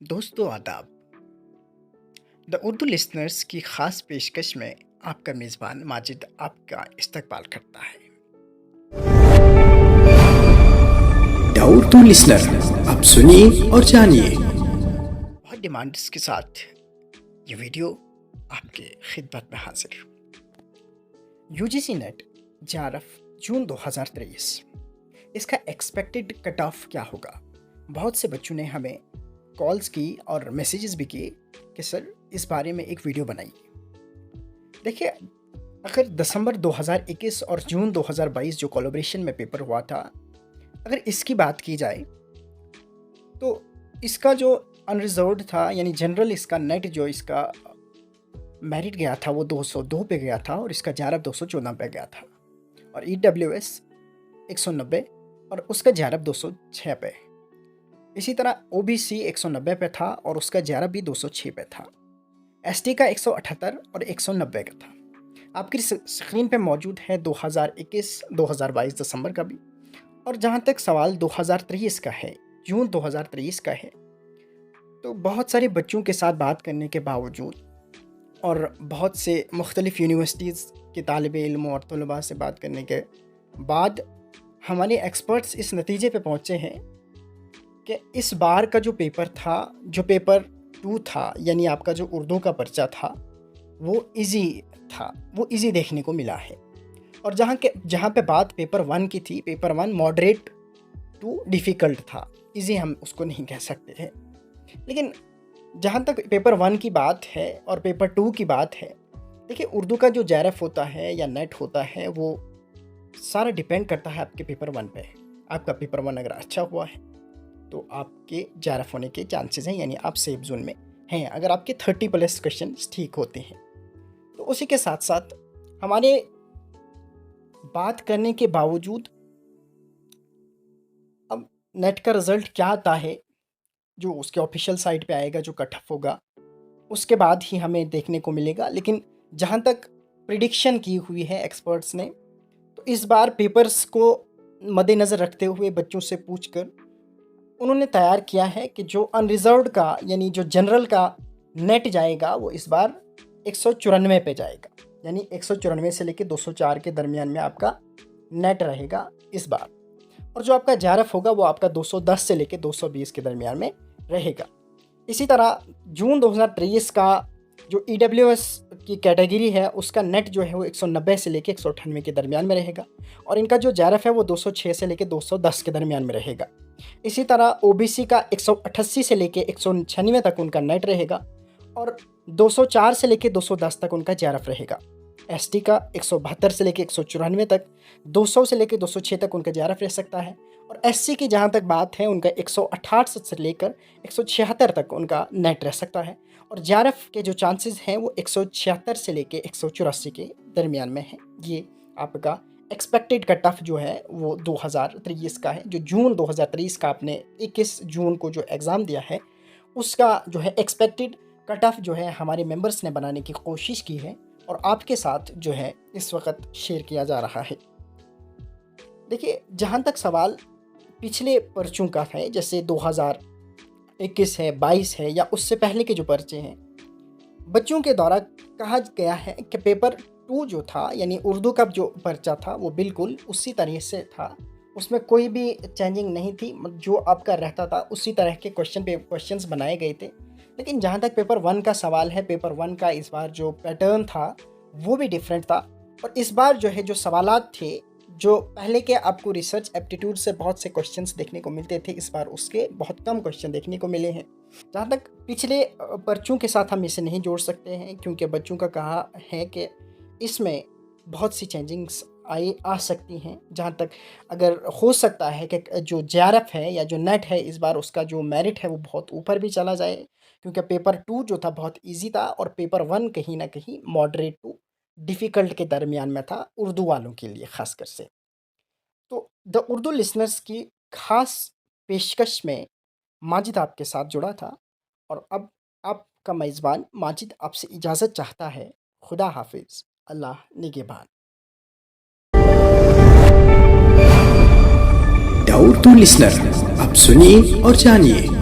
दोस्तों आदाब। The Urdu listeners की ख़ास पेशकश में आपका मेज़बान माजिद आपका इस्तकबाल करता है। द उर्दू लिसनर, अब सुनिए और जानिए। बहुत डिमांड्स के साथ ये वीडियो आपके खिदमत में हाजिर। यूजीसी नेट जेआरएफ जून 2023, इसका एक्सपेक्टेड कट ऑफ क्या होगा। बहुत से बच्चों ने हमें कॉल्स की और मैसेजेस भी किए कि सर इस बारे में एक वीडियो बनाइए। देखिए, अगर दिसंबर 2021 और जून 2022 जो कोलैबोरेशन में पेपर हुआ था, अगर इसकी बात की जाए तो इसका जो अनरिजर्व्ड था, यानी जनरल इसका नेट जो इसका मेरिट गया था वो 202 पे गया था और इसका जेआरएफ 214 पे गया था और ईडब्ल्यूएस 190 और उसका जेआरएफ 206 पे। इसी तरह ओबीसी 190 पे था और उसका जेआरएफ भी 206 पे था। एसटी का 178 और 190 का था। आपकी स्क्रीन पे मौजूद है 2021-2022 दिसंबर का भी। और जहाँ तक सवाल 2023 का है, जून 2023 का है, तो बहुत सारे बच्चों के साथ बात करने के बावजूद और बहुत से मुख्तलिफ़ यूनिवर्सिटीज़ के तालिब इल्म और तलबा से बात करने के बाद हमारे एक्सपर्ट्स इस नतीजे पे पहुँचे हैं कि इस बार का जो पेपर था, जो पेपर 2 था, यानी आपका जो उर्दू का पर्चा था, वो इजी था, वो इजी देखने को मिला है। और जहाँ पे बात पेपर 1 की थी, पेपर 1 मॉडरेट टू डिफ़िकल्ट था, इजी हम उसको नहीं कह सकते हैं। लेकिन जहाँ तक पेपर 1 की बात है और पेपर 2 की बात है, देखिए उर्दू का जो जेआरएफ होता है या नेट होता है वो सारा डिपेंड करता है आपके पेपर 1 पे। आपका पेपर 1 अगर अच्छा हुआ है तो आपके जेआरएफ होने के चांसेस हैं, यानी आप सेफ जोन में हैं अगर आपके 30+ क्वेश्चन ठीक होते हैं। तो उसी के साथ साथ हमारे बात करने के बावजूद अब नेट का रिज़ल्ट क्या आता है, जो उसके ऑफिशियल साइट पे आएगा, जो कट ऑफ होगा, उसके बाद ही हमें देखने को मिलेगा। लेकिन जहाँ तक प्रिडिक्शन की हुई है एक्सपर्ट्स ने, तो इस बार पेपर्स को मद्देनज़र रखते हुए बच्चों से पूछकर उन्होंने तैयार किया है कि जो अनरिजर्व्ड का, यानी जो जनरल का नेट जाएगा, वो इस बार 194 पे जाएगा, यानी 194 से लेकर 204 के दरमियान में आपका नेट रहेगा इस बार। और जो आपका जेआरएफ होगा वो आपका 210 से लेकर 220 के दरमियान में रहेगा। इसी तरह जून 2023 का जो ईडब्ल्यूएस की कैटेगरी है, उसका नेट जो है वो 190 से लेकर 198 के दरमियान में रहेगा और इनका जो जेआरएफ है वो 206 से लेकर 210 के दरमियान में रहेगा। इसी तरह ओबीसी का 188 से लेकर 196 तक उनका नेट रहेगा और 204 से लेकर 210 तक उनका जेआरएफ रहेगा। एसटी का 172 से लेकर 194 तक, 200 से लेकर 206 तक उनका जेआरएफ रह सकता है। और एससी की जहाँ तक बात है, उनका 168 से लेकर 176 तक उनका नेट रह सकता है और जेआरएफ के जो चांसेस हैं वो 176 से लेकर 184 के दरमियान में है। ये आपका एक्सपेक्टेड कट ऑफ जो है वो 2023 का है। जो जून 2023 का आपने 21 जून को जो एग्ज़ाम दिया है, उसका जो है एक्सपेक्टेड कट ऑफ जो है हमारे मेंबर्स ने बनाने की कोशिश की है और आपके साथ जो है इस वक्त शेयर किया जा रहा है। देखिए, जहाँ तक सवाल पिछले पर्चों का है, जैसे 2021 है, 22 है या उससे पहले के जो पर्चे हैं, बच्चों के द्वारा कहा गया है कि पेपर 2 जो था, यानी उर्दू का जो पर्चा था, वो बिल्कुल उसी तरह से था, उसमें कोई भी चेंजिंग नहीं थी, जो आपका रहता था उसी तरह के क्वेश्चंस बनाए गए थे। लेकिन जहाँ तक पेपर 1 का सवाल है, पेपर 1 का इस बार जो पैटर्न था वो भी डिफरेंट था और इस बार जो है जो सवालात थे, जो पहले के आपको रिसर्च एप्टीट्यूड से बहुत से क्वेश्चंस देखने को मिलते थे, इस बार उसके बहुत कम क्वेश्चन देखने को मिले हैं। जहाँ तक पिछले पर्चों के साथ हम इसे नहीं जोड़ सकते हैं, क्योंकि बच्चों का कहा है कि इसमें बहुत सी चेंजिंग्स आ सकती हैं। जहाँ तक अगर हो सकता है कि जो जेआरएफ है या जो नेट है, इस बार उसका जो मेरिट है वो बहुत ऊपर भी चला जाए, क्योंकि पेपर 2 जो था बहुत इजी था और पेपर 1 कहीं ना कहीं मॉडरेट टू डिफ़िकल्ट के दरमियान में था, उर्दू वालों के लिए ख़ासकर से। तो द उर्दू लिसनर्स की ख़ास पेशकश में माजिद आपके साथ जुड़ा था और अब आपका मेज़बान माजिद आपसे इजाज़त चाहता है। खुदा हाफिज़, अल्लाह निगहबान। द उर्दू लिसनर, अब सुनिए और जानिए।